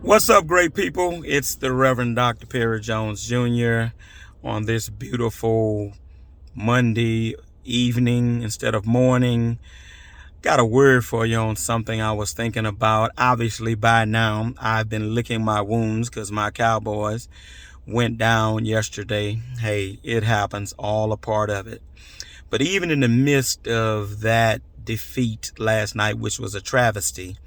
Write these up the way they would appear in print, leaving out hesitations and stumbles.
What's up, great people? It's the Reverend Dr. Perry Jones Jr. on this beautiful Monday evening instead of morning. Got a word for you on something I was thinking about. Obviously, by now, I've been licking my wounds because my Cowboys went down yesterday. Hey, it happens, all a part of it. But even in the midst of that defeat last night, which was a travesty,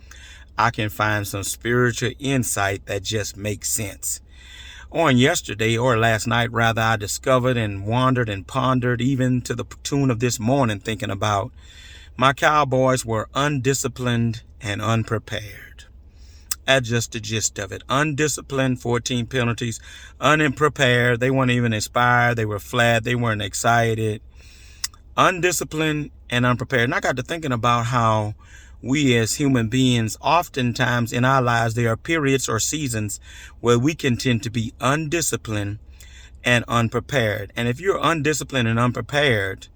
I can find some spiritual insight that just makes sense. On yesterday, or last night rather, I discovered and wandered and pondered even to the tune of this morning, thinking about my Cowboys were undisciplined and unprepared. That's just the gist of it. Undisciplined, 14 penalties. Unprepared, they weren't even inspired. They were flat. They weren't excited. Undisciplined and unprepared. And I got to thinking about how we as human beings, oftentimes in our lives, there are periods or seasons where we can tend to be undisciplined and unprepared. And if you're undisciplined and unprepared,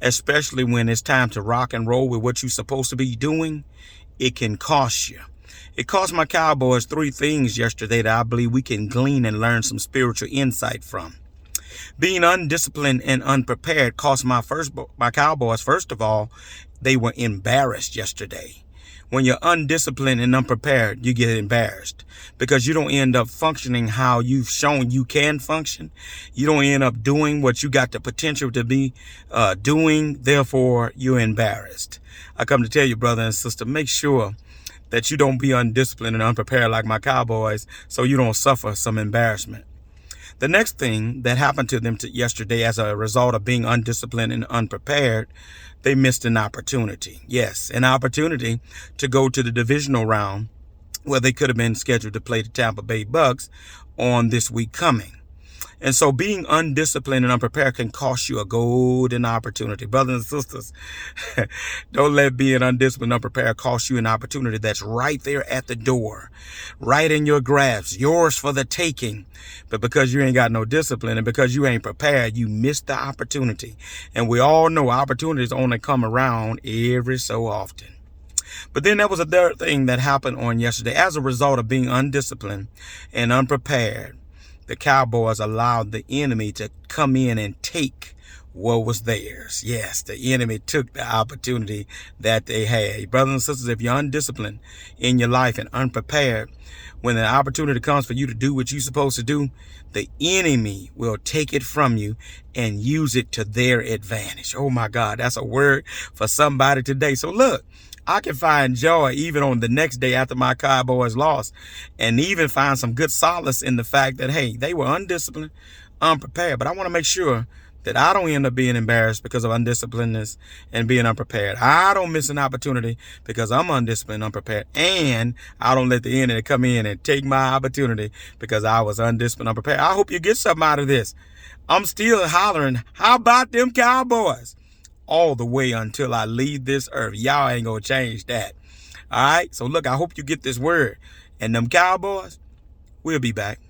especially when it's time to rock and roll with what you're supposed to be doing, it can cost you. It cost my Cowboys three things yesterday that I believe we can glean and learn some spiritual insight from. Being undisciplined and unprepared cost my Cowboys, first of all, they were embarrassed yesterday. When you're undisciplined and unprepared, you get embarrassed because you don't end up functioning how you've shown you can function. You don't end up doing what you got the potential to be doing. Therefore, you're embarrassed. I come to tell you, brother and sister, make sure that you don't be undisciplined and unprepared like my Cowboys so you don't suffer some embarrassment. The next thing that happened to them yesterday as a result of being undisciplined and unprepared, they missed an opportunity. Yes, an opportunity to go to the divisional round where they could have been scheduled to play the Tampa Bay Bucks on this week coming. And so being undisciplined and unprepared can cost you a golden opportunity. Brothers and sisters, don't let being undisciplined and unprepared cost you an opportunity that's right there at the door, right in your grasp, yours for the taking. But because you ain't got no discipline and because you ain't prepared, you missed the opportunity. And we all know opportunities only come around every so often. But then there was a third thing that happened on yesterday. As a result of being undisciplined and unprepared, the Cowboys allowed the enemy to come in and take what was theirs. Yes, the enemy took the opportunity that they had. Brothers and sisters, if you're undisciplined in your life and unprepared, when the opportunity comes for you to do what you're supposed to do, the enemy will take it from you and use it to their advantage. Oh my God, that's a word for somebody today. So look, I can find joy even on the next day after my Cowboys lost, and even find some good solace in the fact that, hey, they were undisciplined, unprepared. But I want to make sure that I don't end up being embarrassed because of undisciplinedness and being unprepared. I don't miss an opportunity because I'm undisciplined, unprepared. And I don't let the enemy come in and take my opportunity because I was undisciplined, unprepared. I hope you get something out of this. I'm still hollering, how about them Cowboys? All the way until I leave this earth. Y'all ain't gonna change that. All right? So look, I hope you get this word. And them Cowboys, we'll be back.